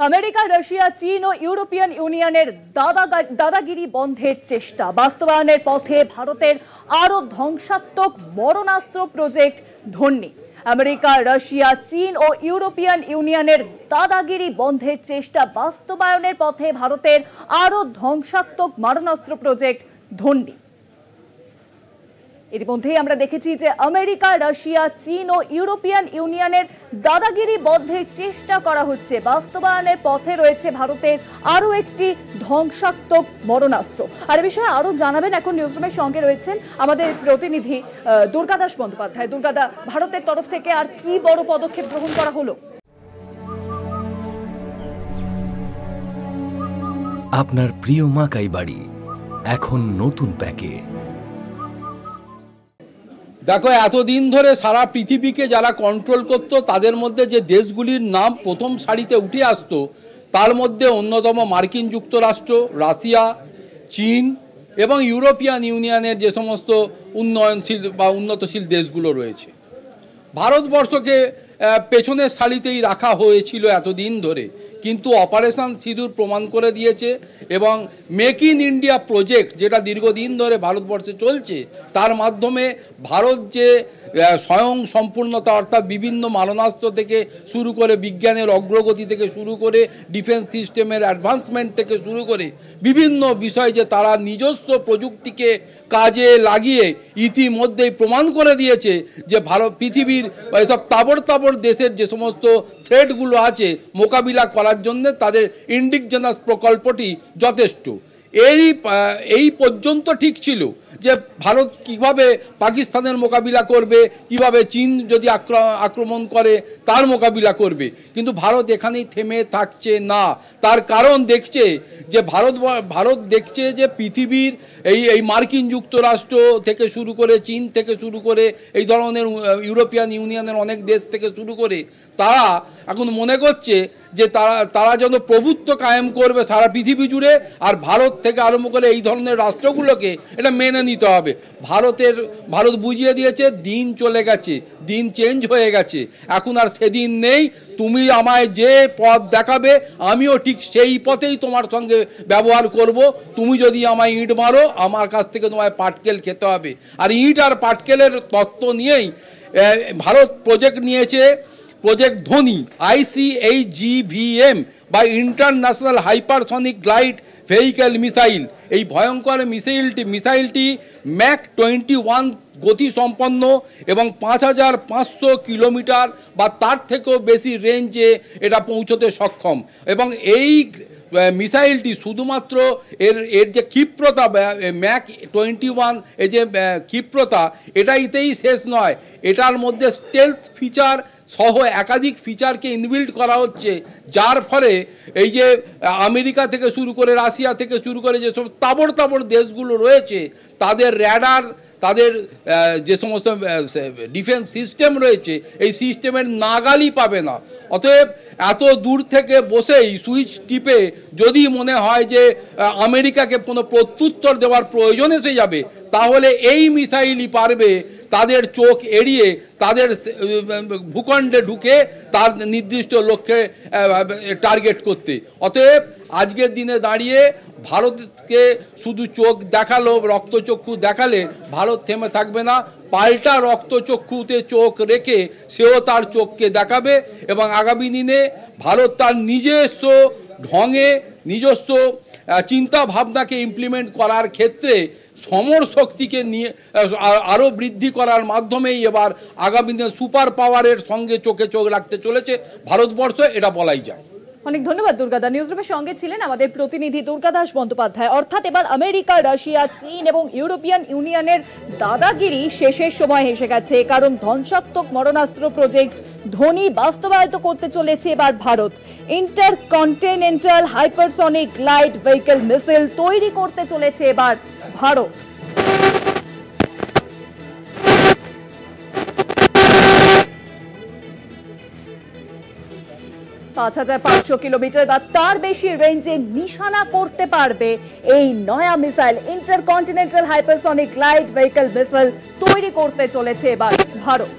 America, Russia, চীন ও European ইউনিয়নের দাদাগিরি বন্ধের চেষ্টা বাস্তবায়নের পথে ভারতের আরো ধ্বংসাত্মক মরণাস্ত্র প্রজেক্ট ধন্যী। আমেরিকা, রাশিয়া, চীন ও ইউরোপিয়ান ইউনিয়নের দাদাগিরি বন্ধের চেষ্টা বাস্তবায়নের পথে ভারতের আরো ধ্বংসাত্মক মারণাস্ত্র প্রজেক্ট ধন্যী। ইতিমধ্যেই আমরা দেখেছি যে আমেরিকা, রাশিয়া, চীন ও ইউরোপিয়ান ইউনিয়নের দাদাগিরি বন্ধের চেষ্টা করা হচ্ছে। বাস্তবায়নের পথে রয়েছে ভারতের আরো একটি ধ্বংসাত্মক মরণাস্ত্র। আর এ বিষয়ে আরো জানাবেন এখন নিউজরুমের সঙ্গে রয়েছেন আমাদের প্রতিনিধি দুর্গাদাস বন্দ্যোপাধ্যায়। দুর্গাদা, ভারতের তরফ থেকে আর কি বড় পদক্ষেপ গ্রহণ করা হলো? আপনার প্রিয় মাকাই বাড়ি এখন নতুন প্যাকে। দেখো, এতদিন ধরে সারা পৃথিবীকে যারা কন্ট্রোল করত তাদের মধ্যে যে দেশগুলির নাম প্রথম সারিতে উঠে আসতো তার মধ্যে অন্যতম মার্কিন যুক্তরাষ্ট্র, রাশিয়া, চীন এবং ইউরোপিয়ান ইউনিয়নের যে সমস্ত উন্নয়নশীল বা উন্নতশীল দেশগুলো রয়েছে। ভারতবর্ষকে পেছনের সারিতেই রাখা হয়েছিল এতদিন ধরে, কিন্তু অপারেশন সিঁদুর প্রমাণ করে দিয়েছে এবং মেক ইন ইন্ডিয়া প্রজেক্ট যেটা দীর্ঘদিন ধরে ভারতবর্ষে চলছে তার মাধ্যমে ভারত যে স্বয়ং সম্পূর্ণতা অর্থাৎ বিভিন্ন মারণাস্ত্র থেকে শুরু করে বিজ্ঞানের অগ্রগতি থেকে শুরু করে ডিফেন্স সিস্টেমের অ্যাডভান্সমেন্ট থেকে শুরু করে বিভিন্ন বিষয় যে তারা নিজস্ব প্রযুক্তিকে কাজে লাগিয়ে ইতিমধ্যেই প্রমাণ করে দিয়েছে যে ভারত পৃথিবীর এসব তাবড় দেশের যে সমস্ত থ্রেটগুলো আছে মোকাবিলা করার জন্য তাদের ইন্ডিজিনাস প্রকল্পটি যথেষ্ট। এই পর্যন্ত ঠিক ছিল যে ভারত কিভাবে পাকিস্তানের মোকাবিলা করবে, কিভাবে চীন যদি আক্রমণ করে তার মোকাবিলা করবে, কিন্তু ভারত এখানেই থেমে থাকছে না। তার কারণ দেখছে যে ভারত দেখছে যে পৃথিবীর এই মার্কিন যুক্তরাষ্ট্র থেকে শুরু করে চীন থেকে শুরু করে এই ধরনের ইউরোপিয়ান ইউনিয়নের অনেক দেশ থেকে শুরু করে তারা এখন মনে করছে যে তারা যেন প্রভুত্ব কায়েম করবে সারা পৃথিবী জুড়ে, আর ভারত থেকে আরম্ভ করে এই ধরনের রাষ্ট্রগুলোকে এটা মেনে নিতে হবে। ভারত বুঝিয়ে দিয়েছে দিন চলে গেছে, দিন চেঞ্জ হয়ে গেছে, এখন আর সেদিন নেই। তুমি আমায় যে পথ দেখাবে আমিও ঠিক সেই পথেই তোমার সঙ্গে ব্যবহার করব। তুমি যদি আমায় ইট মারো আমার কাছ থেকে তোমায় পাটকেল খেতে হবে। আর ইট আর পাটকেলের তত্ত্ব নিয়েই ভারত প্রজেক্ট নিয়েছে, প্রজেক্ট ধোনি ICHGVM বা international hypersonic glide vehicle missile. এই ভয়ঙ্কর মিসাইলটি ম্যাক 21 গতি সম্পন্ন এবং 5500 কিলোমিটার বা তার থেকেও বেশি রেঞ্জে এটা পৌঁছতে সক্ষম। এবং এই মিসাইলটি শুধুমাত্র এর যে ক্ষিপ্রতা ম্যাক 21 এই যে ক্ষিপ্রতা এটাইতেই শেষ নয়, এটার মধ্যে স্টেলথ ফিচার সহ একাধিক ফিচারকে ইনবিল্ড করা হচ্ছে, যার ফলে এই যে আমেরিকা থেকে শুরু করে রাশিয়া থেকে শুরু করে যেসব তাবড় দেশগুলো রয়েছে তাদের র্যাডার, তাদের যে সমস্ত ডিফেন্স সিস্টেম রয়েছে এই সিস্টেমের নাগালই পাবে না। অতএব এত দূর থেকে বসেই সুইচ টিপে যদি মনে হয় যে আমেরিকাকে কোনো প্রত্যুত্তর দেওয়ার প্রয়োজন এসে যাবে তাহলে এই মিসাইলই পারবে তাদের চোখ এড়িয়ে তাদের ভূখণ্ডে ঢুকে তার নির্দিষ্ট লক্ষ্যে টার্গেট করতে। অতএব আজকের দিনে দাঁড়িয়ে ভারতকে শুধু চোখ দেখালো, রক্তচক্ষু দেখালে ভারত থেমে থাকবে না, পাল্টা রক্তচক্ষুতে চোখ রেখে সেও তার চোখকে দেখাবে এবং আগামী দিনে ভারত তার নিজস্ব ঢঙে নিজস্ব চিন্তা ভাবনাকে ইমপ্লিমেন্ট করার ক্ষেত্রে সমর শক্তিকে নিয়ে আরও বৃদ্ধি করার মাধ্যমেই এবার আগামী দিনে সুপার পাওয়ারের সঙ্গে চোখে চোখ রাখতে চলেছে ভারতবর্ষ, এটা বলাই যায়। অনেক ধন্যবাদ দুর্গাদা। নিউজরুমের সঙ্গে ছিলেন আমাদের প্রতিনিধি দুর্গাদাস বন্দ্যোপাধ্যায়। অর্থাৎ এবার আমেরিকা, রাশিয়া, চীন এবং ইউরোপিয়ান ইউনিয়নের দাদাগিরি শেষের সময় এসে গেছে, কারণ ধ্বংসাত্মক মরণাস্ত্র প্রজেক্ট ধোনি বাস্তবায়িত করতে চলেছে এবার Bharat. Intercontinental hypersonic glide vehicle missile তৈরি করতে চলেছে এবার ভারত। 5500 কিলোমিটার বা তার বেশি রেঞ্জে নিশানা করতে পারবে এই নয়া missile. Intercontinental hypersonic glide vehicle missile তৈরি করতে চলেছে এবার ভারত।